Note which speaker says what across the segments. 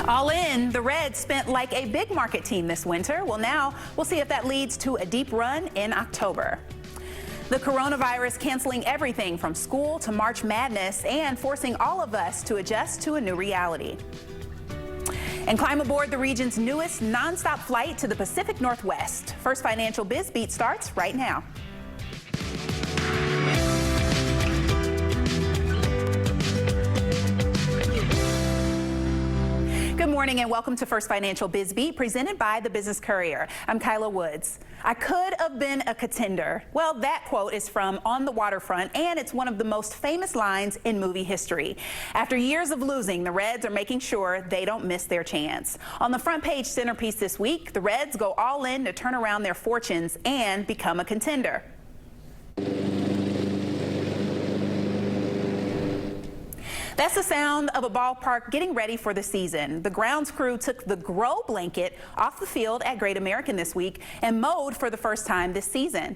Speaker 1: All in, the Reds spent like a big market team this winter. Well, now we'll see if that leads to a deep run in October. The coronavirus canceling everything from school to March Madness and forcing all of us to adjust to a new reality. And climb aboard the region's newest nonstop flight to the Pacific Northwest. First Financial Biz Beat starts right now. Good morning and welcome to First Financial Biz Beat, presented by the Business Courier. I'm Kyla Woods. I could have been a contender. Well, that quote is from On the Waterfront, and it's one of the most famous lines in movie history. After years of losing, the Reds are making sure they don't miss their chance. On the front page centerpiece this week, the Reds go all in to turn around their fortunes and become a contender. That's the sound of a ballpark getting ready for the season. The grounds crew took the grow blanket off the field at Great American this week and mowed for the first time this season.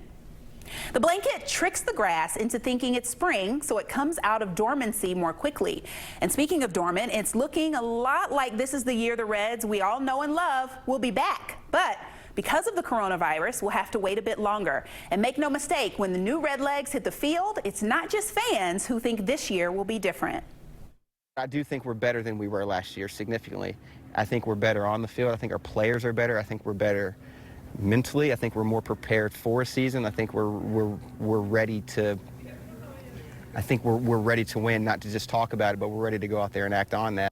Speaker 1: The blanket tricks the grass into thinking it's spring, so it comes out of dormancy more quickly. And speaking of dormant, it's looking a lot like this is the year the Reds we all know and love will be back. But because of the coronavirus, we'll have to wait a bit longer. And make no mistake, when the new Redlegs hit the field, it's not just fans who think this year will be different.
Speaker 2: I do think we're better than we were last year, significantly. I think we're better on the field. I think our players are better. I think we're better mentally. I think we're more prepared for a season. I think we're ready to. I think we're ready to win, not to just talk about it, but we're ready to go out there and act on that.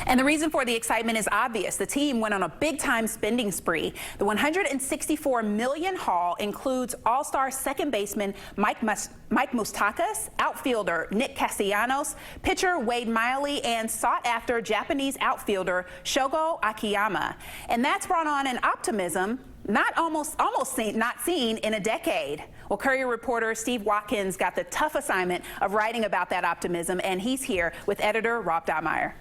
Speaker 1: And the reason for the excitement is obvious. The team went on a big-time spending spree. The $164 million haul includes all-star second baseman Mike Moustakas, outfielder Nick Castellanos, pitcher Wade Miley, and sought-after Japanese outfielder Shogo Akiyama. And that's brought on an optimism not seen in a decade. Well, Courier reporter Steve Watkins got the tough assignment of writing about that optimism, and he's here with editor Rob Dotmeyer.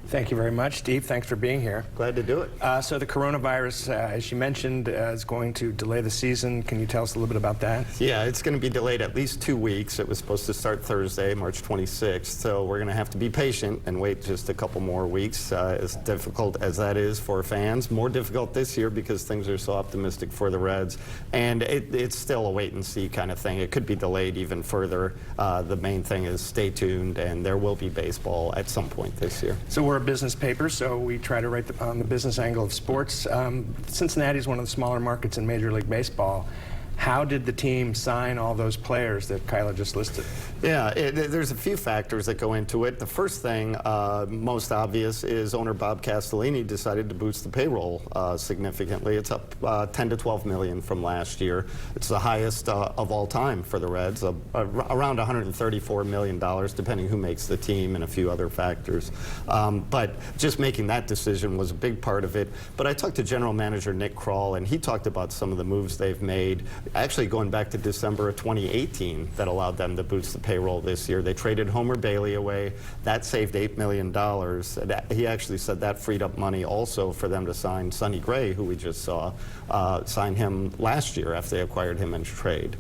Speaker 3: Thank you very much, Steve. Thanks for being here.
Speaker 4: Glad to do it.
Speaker 3: So the coronavirus, as you mentioned, is going to delay the season. Can you tell us a little bit about that?
Speaker 4: Yeah, it's going to be delayed at least 2 weeks. It was supposed to start Thursday, March 26th. So we're going to have to be patient and wait just a couple more weeks. As difficult as that is for fans, more difficult this year because things are so optimistic for the Reds. And it's still a wait and see kind of thing. It could be delayed even further. The main thing is stay tuned, and there will be baseball at some point this year.
Speaker 3: So we're a business paper, so we try to write on the business angle of sports. Cincinnati is one of the smaller markets in Major League Baseball. How did the team sign all those players that Kyla just listed?
Speaker 4: Yeah, there's a few factors that go into it. The first thing, most obvious, is owner Bob Castellini decided to boost the payroll significantly. It's up 10 to 12 million from last year. It's the highest of all time for the Reds, around $134 million, depending who makes the team and a few other factors. But just making that decision was a big part of it. But I talked to general manager Nick Kroll, and he talked about some of the moves they've made, actually going back to December of 2018, that allowed them to boost the payroll this year. They traded Homer Bailey away. That saved $8 million. He actually said that freed up money also for them to sign Sonny Gray, who we just saw, sign him last year after they acquired him in trade.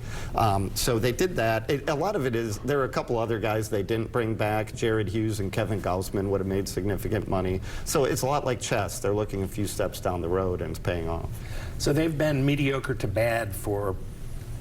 Speaker 4: So they did that. A lot of it is, there are a couple other guys they didn't bring back. Jared Hughes and Kevin Gausman would have made significant money. So it's a lot like chess. They're looking a few steps down the road, and it's paying off.
Speaker 3: So they've been mediocre to bad for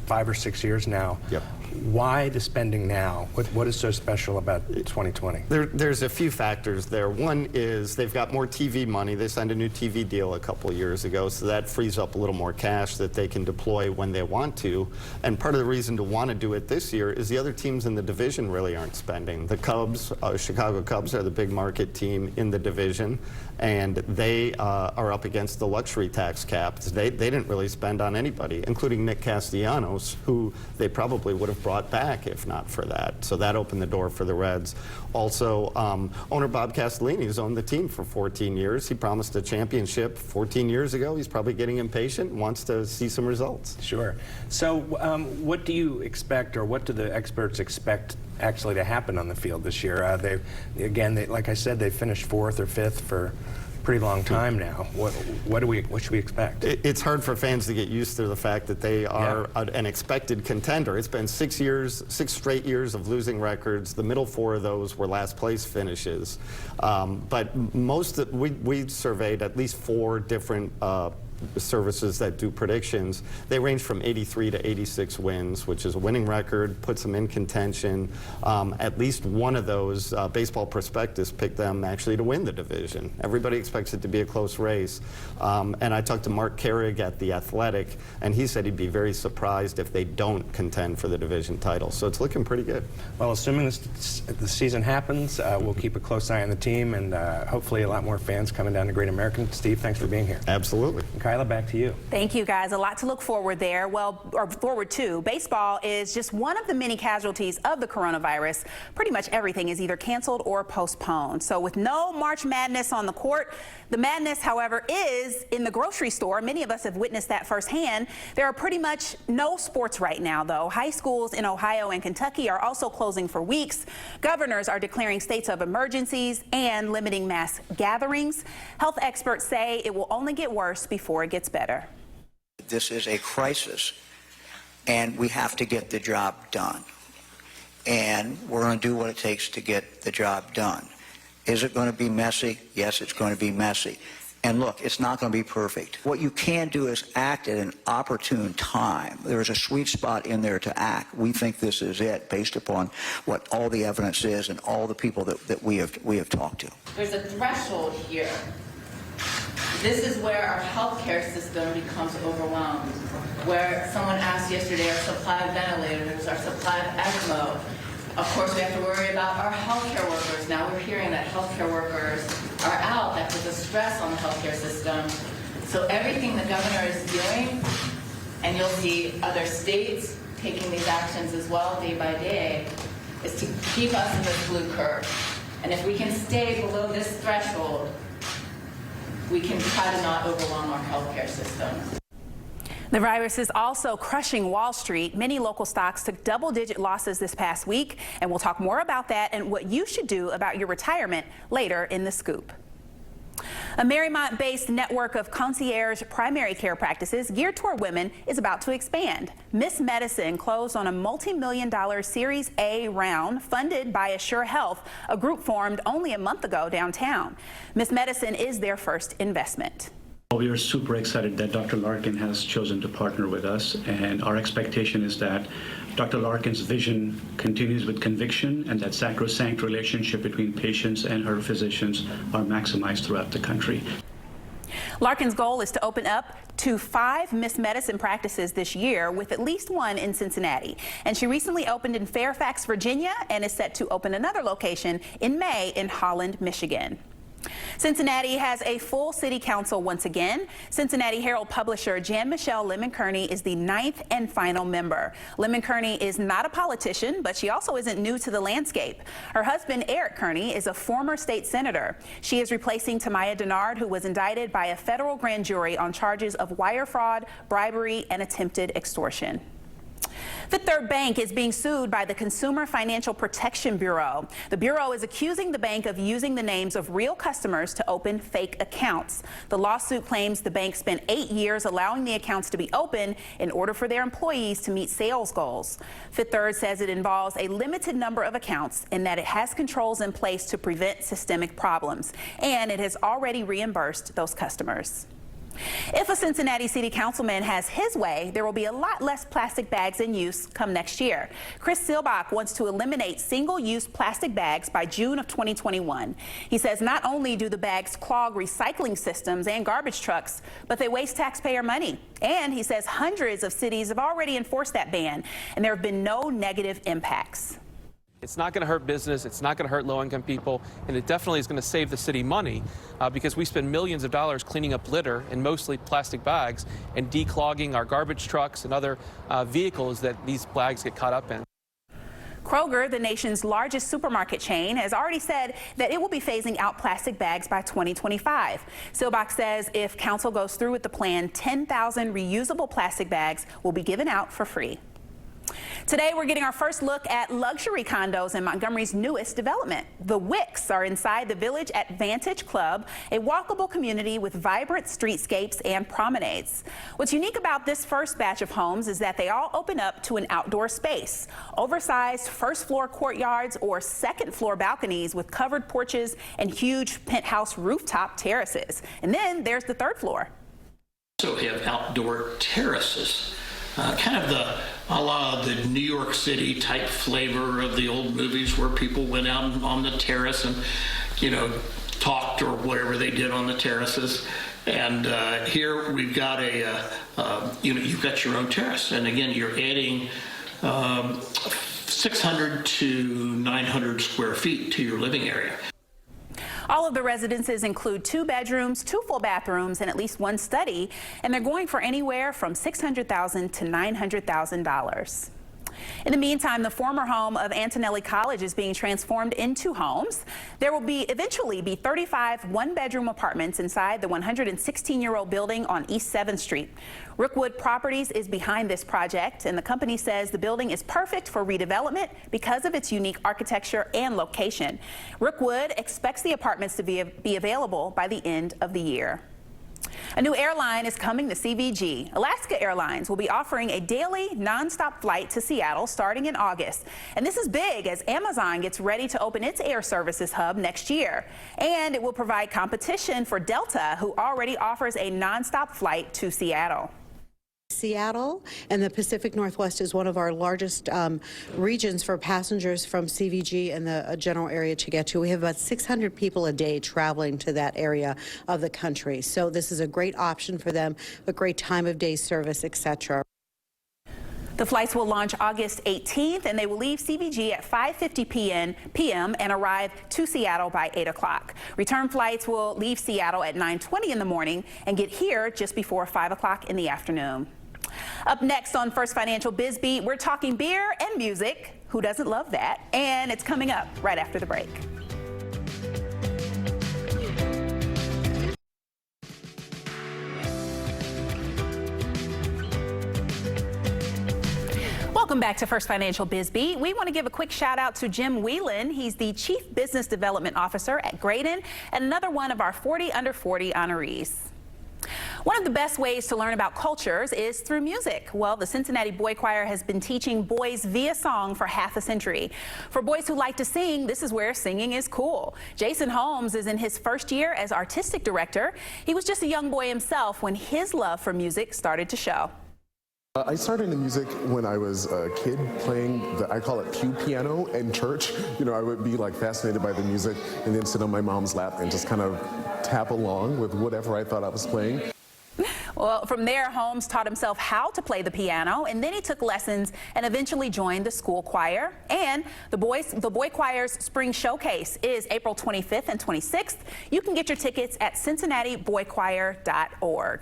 Speaker 3: 5 or 6 years now.
Speaker 4: Yep.
Speaker 3: Why the spending now? What is so special about 2020?
Speaker 4: There's a few factors there. One is they've got more TV money. They signed a new TV deal a couple of years ago, so that frees up a little more cash that they can deploy when they want to. And part of the reason to want to do it this year is the other teams in the division really aren't spending. The Cubs, Chicago Cubs, are the big market team in the division, and they are up against the luxury tax cap. They didn't really spend on anybody, including Nick Castellanos, who they probably would have brought back if not for that. So that opened the door for the Reds. Also, owner Bob Castellini has owned the team for 14 years. He promised a championship 14 years ago. He's probably getting impatient and wants to see some results.
Speaker 3: Sure. So what do you expect, or what do the experts expect actually to happen on the field this year? Like I said, they finished 4th or 5th for pretty long time now. What should we expect?
Speaker 4: It's hard for fans to get used to the fact that they are an expected contender. It's been 6 straight years of losing records. The middle 4 of those were last place finishes. But we surveyed at least 4 different services that do predictions. They range from 83 to 86 wins, which is a winning record, puts them in contention. At least one of those, Baseball Prospectus picked them actually to win the division. Everybody expects it to be a close race. And I talked to Mark Carrig at The Athletic, and he said he'd be very surprised if they don't contend for the division title. So it's looking pretty good.
Speaker 3: Well, assuming the season happens, we'll keep a close eye on the team, and hopefully a lot more fans coming down to Great American. Steve, thanks for being here.
Speaker 4: Absolutely.
Speaker 3: Kyla, back to you.
Speaker 1: Thank you, guys. A lot to look forward there. Forward to. Baseball is just one of the many casualties of the coronavirus. Pretty much everything is either canceled or postponed. So with no March Madness on the court, the madness, however, is in the grocery store. Many of us have witnessed that firsthand. There are pretty much no sports right now, though. High schools in Ohio and Kentucky are also closing for weeks. Governors are declaring states of emergencies and limiting mass gatherings. Health experts say it will only get worse before it gets better.
Speaker 5: This is a crisis, and we have to get the job done. And we're going to do what it takes to get the job done. Is it going to be messy? Yes, it's going to be messy. And look, it's not going to be perfect. What you can do is act at an opportune time. There is a sweet spot in there to act. We think this is it, based upon what all the evidence is and all the people that we have talked to.
Speaker 6: There's a threshold here. This is where our healthcare system becomes overwhelmed. Where someone asked yesterday, our supply of ventilators, our supply of ECMO. Of course, we have to worry about our healthcare workers. Now we're hearing that healthcare workers are out. That puts a stress on the healthcare system. So everything the governor is doing, and you'll see other states taking these actions as well day by day, is to keep us in this blue curve. And if we can stay below this threshold, we can try to not overwhelm our healthcare system.
Speaker 1: The virus is also crushing Wall Street. Many local stocks took double-digit losses this past week, and we'll talk more about that and what you should do about your retirement later in the scoop. A Marymount-based network of concierge primary care practices geared toward women is about to expand. Miss Medicine closed on a multi-million-dollar Series A round funded by Assure Health, a group formed only a month ago downtown. Miss Medicine is their first investment.
Speaker 7: We are super excited that Dr. Larkin has chosen to partner with us, and our expectation is that Dr. Larkin's vision continues with conviction, and that sacrosanct relationship between patients and her physicians are maximized throughout the country.
Speaker 1: Larkin's goal is to open up to 5 Miss Medicine practices this year, with at least one in Cincinnati. And she recently opened in Fairfax, Virginia, and is set to open another location in May in Holland, Michigan. Cincinnati has a full city council once again. Cincinnati Herald publisher Jan-Michelle Lemon-Kearney is the 9th and final member. Lemon-Kearney is not a politician, but she also isn't new to the landscape. Her husband, Eric Kearney, is a former state senator. She is replacing Tamaya Denard, who was indicted by a federal grand jury on charges of wire fraud, bribery, and attempted extortion. Fifth Third Bank is being sued by the Consumer Financial Protection Bureau. The Bureau is accusing the bank of using the names of real customers to open fake accounts. The lawsuit claims the bank spent 8 years allowing the accounts to be open in order for their employees to meet sales goals. Fifth Third says it involves a limited number of accounts and that it has controls in place to prevent systemic problems, and it has already reimbursed those customers. If a Cincinnati City Councilman has his way, there will be a lot less plastic bags in use come next year. Chris Silbach wants to eliminate single-use plastic bags by June of 2021. He says not only do the bags clog recycling systems and garbage trucks, but they waste taxpayer money. And he says hundreds of cities have already enforced that ban, and there have been no negative impacts.
Speaker 8: It's not going to hurt business, it's not going to hurt low-income people, and it definitely is going to save the city money because we spend millions of dollars cleaning up litter in mostly plastic bags and declogging our garbage trucks and other vehicles that these bags get caught up in.
Speaker 1: Kroger, the nation's largest supermarket chain, has already said that it will be phasing out plastic bags by 2025. Silbach says if council goes through with the plan, 10,000 reusable plastic bags will be given out for free. Today, we're getting our first look at luxury condos in Montgomery's newest development. The Wicks are inside the village at Vantage Club, a walkable community with vibrant streetscapes and promenades. What's unique about this first batch of homes is that they all open up to an outdoor space. Oversized first-floor courtyards or second-floor balconies with covered porches and huge penthouse rooftop terraces. And then there's the third floor.
Speaker 9: So we have outdoor terraces. Kind of a la the New York City type flavor of the old movies where people went out on the terrace and, talked or whatever they did on the terraces. And here we've got you've got your own terrace. And again, you're adding 600 to 900 square feet to your living area.
Speaker 1: All of the residences include 2 bedrooms, 2 full bathrooms, and at least 1 study, and they're going for anywhere from $600,000 to $900,000. In the meantime, the former home of Antonelli College is being transformed into homes. There will eventually be 35 one-bedroom apartments inside the 116-year-old building on East 7th Street. Rookwood Properties is behind this project, and the company says the building is perfect for redevelopment because of its unique architecture and location. Rookwood expects the apartments to be available by the end of the year. A new airline is coming to CVG. Alaska Airlines will be offering a daily nonstop flight to Seattle starting in August. And this is big as Amazon gets ready to open its air services hub next year. And it will provide competition for Delta, who already offers a nonstop flight to Seattle.
Speaker 10: Seattle and the Pacific Northwest is one of our largest regions for passengers from CVG and the general area to get to. We have about 600 people a day traveling to that area of the country. So this is a great option for them, a great time of day service, etc.
Speaker 1: The flights will launch August 18th, and they will leave CVG at 5:50 p.m. and arrive to Seattle by 8 o'clock. Return flights will leave Seattle at 9:20 in the morning and get here just before 5 o'clock in the afternoon. Up next on First Financial Biz Beat, we're talking beer and music. Who doesn't love that? And it's coming up right after the break. Welcome back to First Financial Biz Beat. We want to give a quick shout out to Jim Whelan. He's the Chief Business Development Officer at Graydon and another one of our 40 Under 40 honorees. One of the best ways to learn about cultures is through music. Well, the Cincinnati Boy Choir has been teaching boys via song for half a century. For boys who like to sing, this is where singing is cool. Jason Holmes is in his first year as artistic director. He was just a young boy himself when his love for music started to show.
Speaker 11: I started in music when I was a kid playing I call it pew piano in church. I would be fascinated by the music and then sit on my mom's lap and just kind of tap along with whatever I thought I was playing.
Speaker 1: Well, from there, Holmes taught himself how to play the piano, and then he took lessons and eventually joined the school choir. And the Boy Choir's Spring Showcase is April 25th and 26th. You can get your tickets at cincinnatiboychoir.org.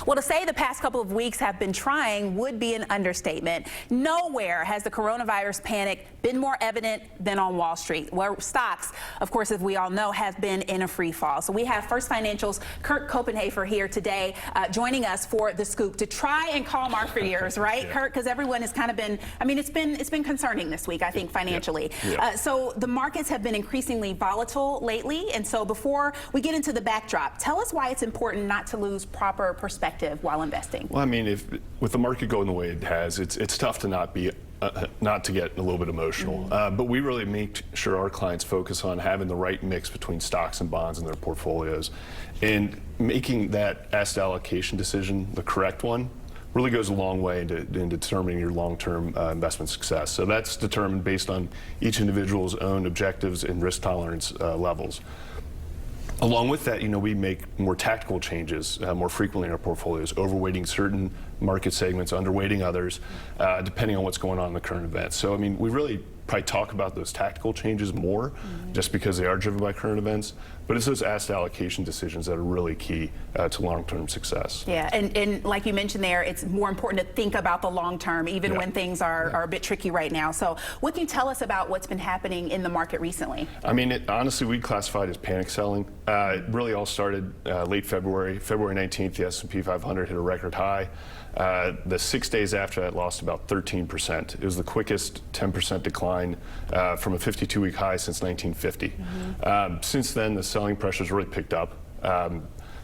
Speaker 1: Well, to say the past couple of weeks have been trying would be an understatement. Nowhere has the coronavirus panic been more evident than on Wall Street, where stocks, of course, as we all know, have been in a free fall. So we have First Financial's Kurt Copenhaver here today joining us for The Scoop to try and calm our fears, right, yeah. Kurt? Because everyone has kind of been, it's been concerning this week, I think, financially. Yeah. So the markets have been increasingly volatile lately. And so before we get into the backdrop, tell us why it's important not to lose proper perspective while investing.
Speaker 12: Well, with the market going the way it has, it's tough to not get a little bit emotional. But we really make sure our clients focus on having the right mix between stocks and bonds in their portfolios, and making that asset allocation decision the correct one really goes a long way in determining your long-term investment success. So that's determined based on each individual's own objectives and risk tolerance levels. Along with that, we make more tactical changes more frequently in our portfolios, overweighting certain market segments, underweighting others, depending on what's going on in the current events. So, we really probably talk about those tactical changes more, just because they are driven by current events. But it's those asset allocation decisions that are really key to long-term success.
Speaker 1: Yeah, and like you mentioned there, it's more important to think about the long term, even when things are a bit tricky right now. So what can you tell us about what's been happening in the market recently? I
Speaker 12: mean, honestly, we classify it as panic selling. It really all started late February. February 19th, the S&P 500 hit a record high. The 6 days after that lost about 13%. It was the quickest 10% decline from a 52-week high since 1950. Since then, the selling pressure's really picked up.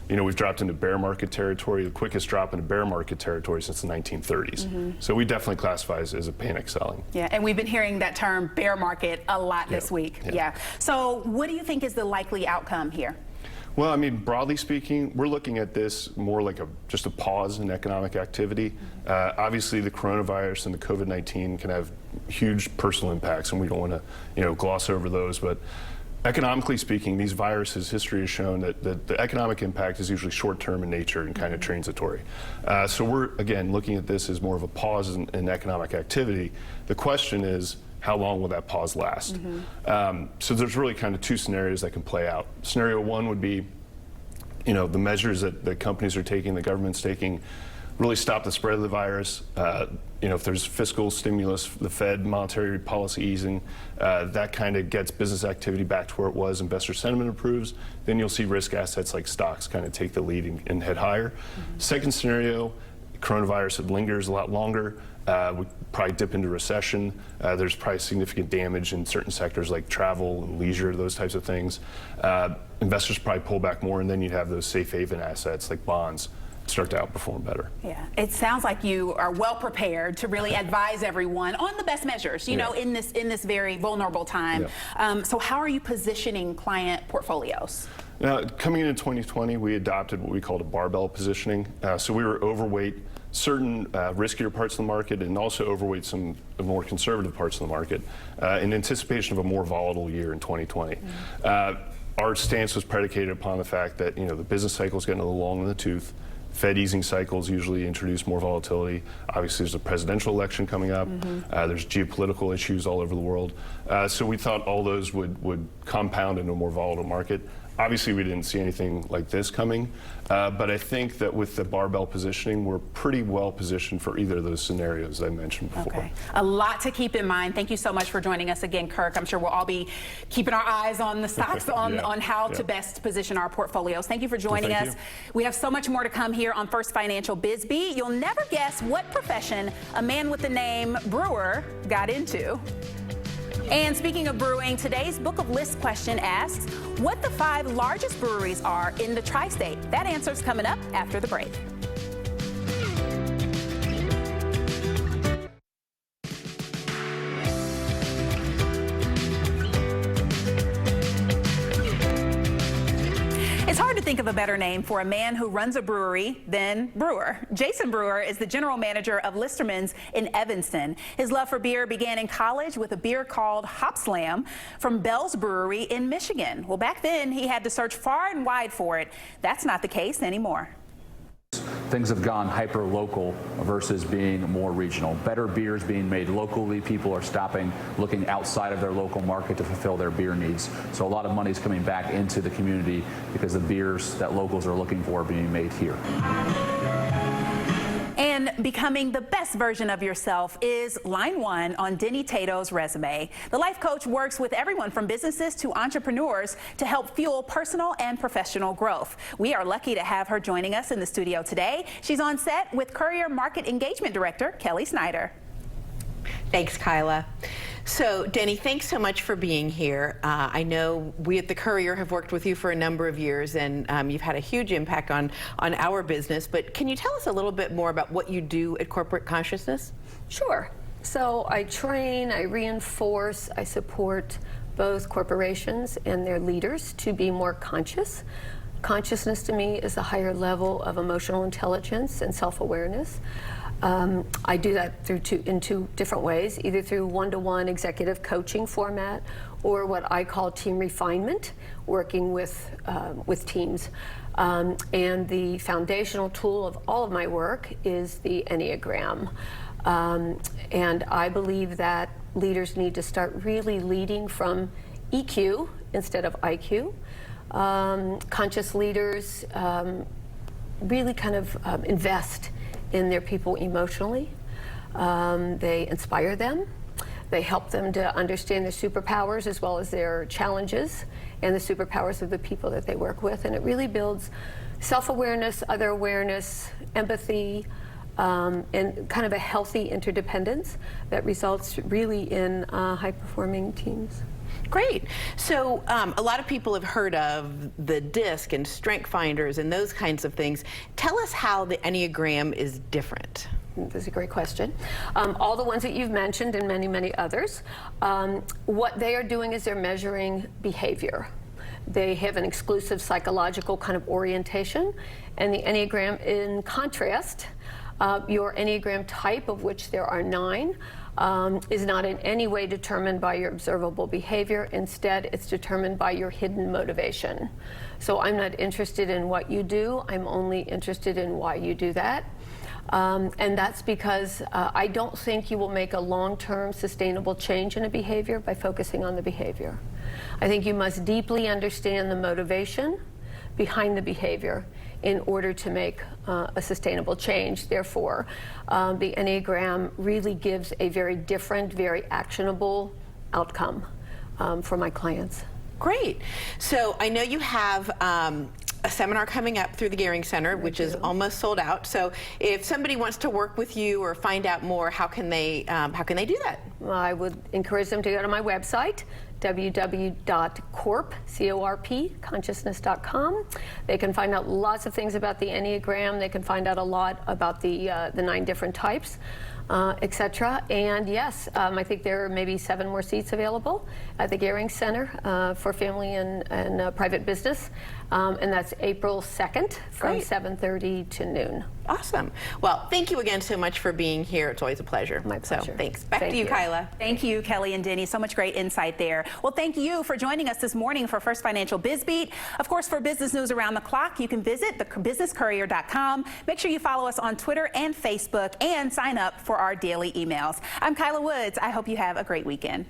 Speaker 12: You know, we've dropped into bear market territory, the quickest drop into bear market territory since the 1930s. So we definitely classify as a panic selling.
Speaker 1: Yeah, and we've been hearing that term bear market a lot this week. Yeah. So what do you think is the likely outcome here?
Speaker 12: Well, I mean, broadly speaking, we're looking at this more like just a pause in economic activity. Obviously, the coronavirus and the COVID-19 can have huge personal impacts, and we don't want to, you know, gloss over those. But economically speaking, these viruses, history has shown that the economic impact is usually short-term in nature and kind of transitory. So we're, again, looking at this as more of a pause in economic activity. The question is, how long will that pause last? So there's really kind of two scenarios that can play out. Scenario one would be, you know, the measures that the companies are taking, the government's taking, really stop the spread of the virus. You know, if there's fiscal stimulus, the Fed monetary policy easing, that kind of gets business activity back to where it was, investor sentiment improves, then you'll see risk assets like stocks kind of take the lead and head higher. Second scenario, coronavirus lingers a lot longer. We probably dip into recession. There's probably significant damage in certain sectors like travel and leisure, those types of things. Investors probably pull back more, and then you'd have those safe haven assets like bonds start to outperform better.
Speaker 1: Yeah, it sounds like you are well prepared to really advise everyone on the best measures, you know, in this very vulnerable time. So how are you positioning client portfolios?
Speaker 12: Now, coming into 2020, we adopted what we called a barbell positioning. So we were overweight certain riskier parts of the market and also overweight some more conservative parts of the market in anticipation of a more volatile year in 2020. Our stance was predicated upon the fact that, you know, the business cycle is getting a little long in the tooth. Fed easing cycles usually introduce more volatility. Obviously, there's a presidential election coming up. There's geopolitical issues all over the world. So we thought all those would compound into a more volatile market. Obviously, we didn't see anything like this coming, but I think that with the barbell positioning, we're pretty well positioned for either of those scenarios I mentioned before.
Speaker 1: Okay. A lot to keep in mind. Thank you so much for joining us again, Kirk. I'm sure we'll all be keeping our eyes on the stocks on how to best position our portfolios. Thank you for joining us. We have so much more to come here on First Financial Biz Beat. You'll never guess what profession a man with the name Brewer got into. And speaking of brewing, today's Book of Lists question asks what the 5 largest breweries are in the tri-state. That answer's coming up after the break. It's hard to think of a better name for a man who runs a brewery than Brewer. Jason Brewer is the general manager of Listerman's in Evanston. His love for beer began in college with a beer called Hop Slam from Bell's Brewery in Michigan. Well, back then he had to search far and wide for it. That's not the case anymore.
Speaker 13: Things have gone hyper-local versus being more regional. Better beers being made locally. People are stopping, looking outside of their local market to fulfill their beer needs. So a lot of money is coming back into the community because the beers that locals are looking for are being made here.
Speaker 1: And becoming the best version of yourself is line 1 on Denny Tato's resume. The life coach works with everyone from businesses to entrepreneurs to help fuel personal and professional growth. We are lucky to have her joining us in the studio today. She's on set with Courier Market Engagement Director Kelly Snyder.
Speaker 14: Thanks, Kyla. So, Denny, thanks so much for being here. I know we at the Courier have worked with you for a number of years, and you've had a huge impact on our business. But can you tell us a little bit more about what you do at Corporate Consciousness?
Speaker 15: Sure. So I train, I reinforce, I support both corporations and their leaders to be more conscious. Consciousness to me is a higher level of emotional intelligence and self-awareness. I do that in two different ways, either through one-to-one executive coaching format or what I call team refinement, working with teams. And the foundational tool of all of my work is the Enneagram. And I believe that leaders need to start really leading from EQ instead of IQ. Conscious leaders really kind of invest in their people emotionally. They inspire them. They help them to understand their superpowers as well as their challenges and the superpowers of the people that they work with. And it really builds self-awareness, other awareness, empathy, and kind of a healthy interdependence that results really in high-performing teams.
Speaker 14: Great. So a lot of people have heard of the DISC and strength finders and those kinds of things. Tell us how the Enneagram is different.
Speaker 15: That's a great question. All the ones that you've mentioned and many, many others, what they are doing is they're measuring behavior. They have an exclusive psychological kind of orientation, and the Enneagram, in contrast, your Enneagram type, of which there are 9, is not in any way determined by your observable behavior. Instead, it's determined by your hidden motivation. So I'm not interested in what you do, I'm only interested in why you do that. And that's because I don't think you will make a long-term sustainable change in a behavior by focusing on the behavior. I think you must deeply understand the motivation behind the behavior in order to make a sustainable change. Therefore, the Enneagram really gives a very different, very actionable outcome for my clients.
Speaker 14: Great. So I know you have a seminar coming up through the Gehring Center, which is almost sold out. So if somebody wants to work with you or find out more, how can they do that?
Speaker 15: Well, I would encourage them to go to my website, www.consciousness.com. They can find out lots of things about the Enneagram. They can find out a lot about the 9 different types, etc. And yes, I think there are maybe 7 more seats available at the Gehring Center for family and private business. And that's April 2nd from 7:30 to noon.
Speaker 14: Awesome. Well, thank you again so much for being here. It's always a pleasure.
Speaker 15: My pleasure.
Speaker 14: So thanks. Back to you, Kyla.
Speaker 1: Thank you, Kelly and Denny. So much great insight there. Well, thank you for joining us this morning for First Financial Biz Beat. Of course, for business news around the clock, you can visit thebusinesscourier.com. Make sure you follow us on Twitter and Facebook and sign up for our daily emails. I'm Kyla Woods. I hope you have a great weekend.